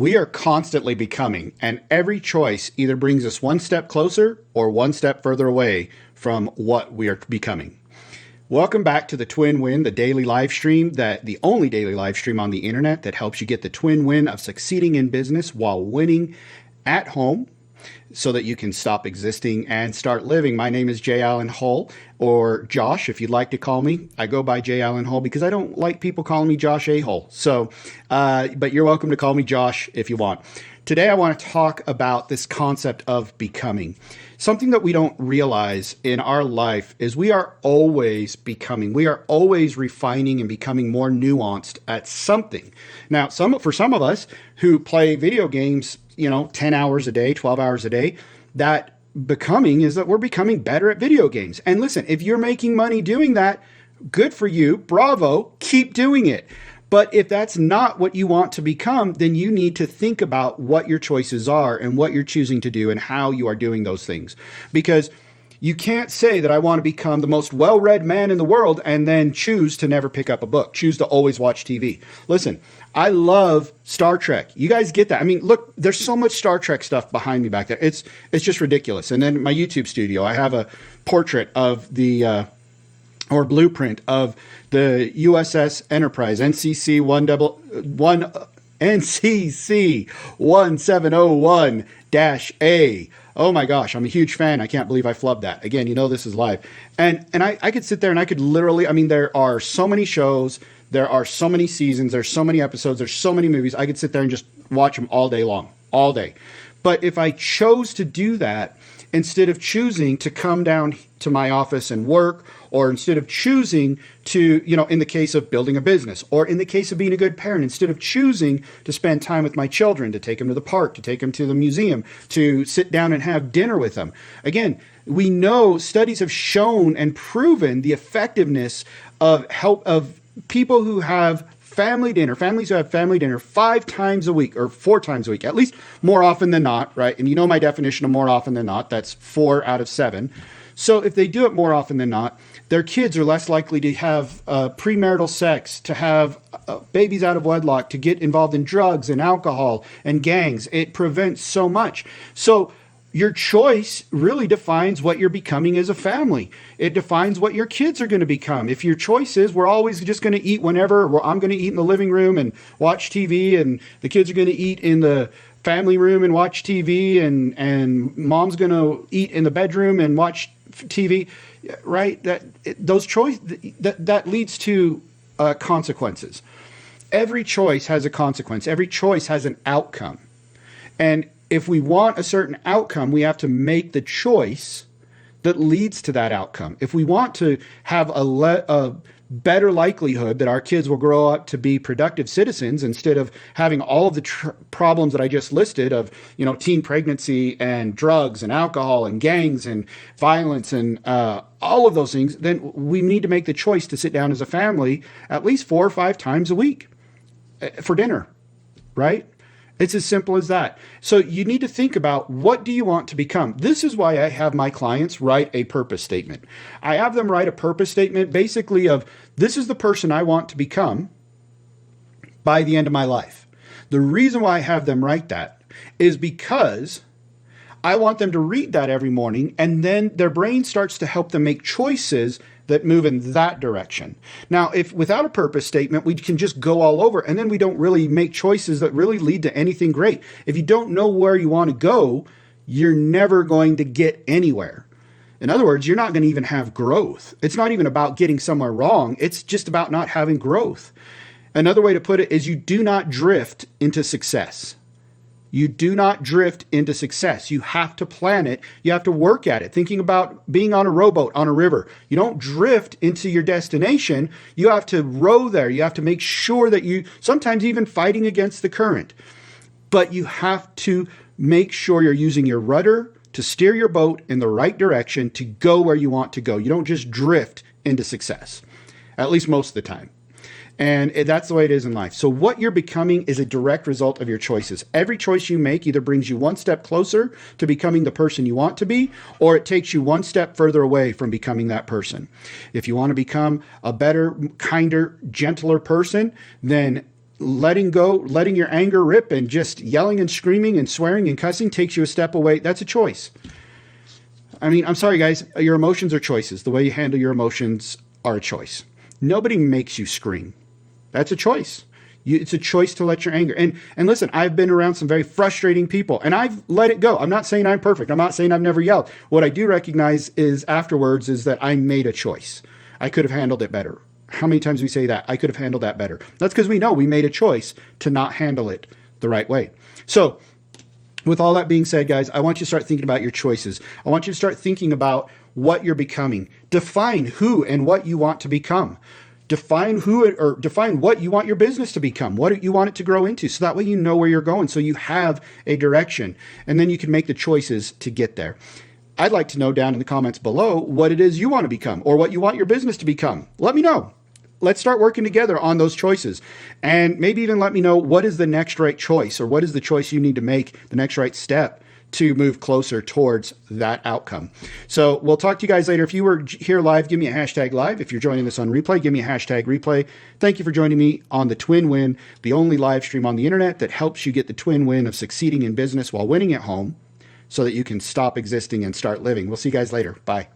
We are constantly becoming, and every choice either brings us one step closer or one step further away from what we are becoming. Welcome back to the Twin Win, the daily live stream, the only daily live stream on the internet that helps you get the twin win of succeeding in business while winning at home, so that you can stop existing and start living. My name is J. Allen Hull, or Josh, if you'd like to call me. I go by J. Allen Hull because I don't like people calling me Josh A. Hull. But you're welcome to call me Josh if you want. Today, I want to talk about this concept of becoming. Something that we don't realize in our life is we are always becoming. We are always refining and becoming more nuanced at something. Now, for some of us who play video games, 10 hours a day, 12 hours a day, that becoming is that we're becoming better at video games. And listen, if you're making money doing that, good for you. Bravo. Keep doing it. But if that's not what you want to become, then you need to think about what your choices are and what you're choosing to do and how you are doing those things. Because you can't say that I want to become the most well-read man in the world and then choose to never pick up a book, choose to always watch TV. Listen, I love Star Trek. You guys get that? I mean, look, there's so much Star Trek stuff behind me back there. It's just ridiculous. And then my YouTube studio, I have a portrait of the or blueprint of the USS Enterprise, NCC 1701-A. Oh my gosh, I'm a huge fan. I can't believe I flubbed that. Again, this is live. And I could sit there and I could literally, there are so many shows, there are so many seasons, there's so many episodes, there's so many movies. I could sit there and just watch them all day long, all day. But if I chose to do that, instead of choosing to come down to my office and work, or instead of choosing to, in the case of building a business, or in the case of being a good parent, instead of choosing to spend time with my children, to take them to the park, to take them to the museum, to sit down and have dinner with them. Again, we know studies have shown and proven the effectiveness of people who have families who have family dinner 5 times a week or 4 times a week, at least more often than not, right? And my definition of more often than not, that's 4 out of 7. So if they do it more often than not, their kids are less likely to have premarital sex, to have babies out of wedlock, to get involved in drugs and alcohol and gangs. It prevents so much. So your choice really defines what you're becoming as a family. It defines what your kids are going to become. If your choice is we're always just going to eat whenever, or I'm going to eat in the living room and watch TV, and the kids are going to eat in the family room and watch TV, and mom's going to eat in the bedroom and watch TV, right? That leads to consequences. Every choice has a consequence. Every choice has an outcome. And if we want a certain outcome, we have to make the choice that leads to that outcome. If we want to have a better likelihood that our kids will grow up to be productive citizens, instead of having all of the problems that I just listed of, teen pregnancy and drugs and alcohol and gangs and violence and all of those things, then we need to make the choice to sit down as a family at least 4 or 5 times a week for dinner, right? It's as simple as that. So you need to think about, what do you want to become? This is why I have my clients write a purpose statement. I have them write a purpose statement basically of, this is the person I want to become by the end of my life. The reason why I have them write that is because I want them to read that every morning, and then their brain starts to help them make choices that move in that direction. Now, if without a purpose statement, we can just go all over, and then we don't really make choices that really lead to anything great. If you don't know where you want to go, you're never going to get anywhere. In other words, you're not going to even have growth. It's not even about getting somewhere wrong. It's just about not having growth. Another way to put it is, you do not drift into success. You do not drift into success. You have to plan it. You have to work at it. Thinking about being on a rowboat on a river. You don't drift into your destination. You have to row there. You have to make sure that sometimes even fighting against the current. But you have to make sure you're using your rudder to steer your boat in the right direction to go where you want to go. You don't just drift into success, at least most of the time. And that's the way it is in life. So what you're becoming is a direct result of your choices. Every choice you make either brings you one step closer to becoming the person you want to be, or it takes you one step further away from becoming that person. If you want to become a better, kinder, gentler person, then letting go, letting your anger rip and just yelling and screaming and swearing and cussing takes you a step away. That's a choice. I mean, I'm sorry, guys. Your emotions are choices. The way you handle your emotions are a choice. Nobody makes you scream. That's a choice. It's a choice to let your anger. And listen, I've been around some very frustrating people, and I've let it go. I'm not saying I'm perfect. I'm not saying I've never yelled. What I do recognize is afterwards is that I made a choice. I could have handled it better. How many times we say that? I could have handled that better. That's because we know we made a choice to not handle it the right way. So with all that being said, guys, I want you to start thinking about your choices. I want you to start thinking about what you're becoming. Define who and what you want to become. Define what you want your business to become, what you want it to grow into. So that way you know where you're going. So you have a direction, and then you can make the choices to get there. I'd like to know down in the comments below what it is you want to become or what you want your business to become. Let me know. Let's start working together on those choices, and maybe even let me know what is the next right choice, or what is the choice you need to make, the next right step to move closer towards that outcome. So we'll talk to you guys later. If you were here live, give me a hashtag live. If you're joining this on replay, give me a hashtag replay. Thank you for joining me on the Twin Win, the only live stream on the internet that helps you get the twin win of succeeding in business while winning at home so that you can stop existing and start living. We'll see you guys later. Bye.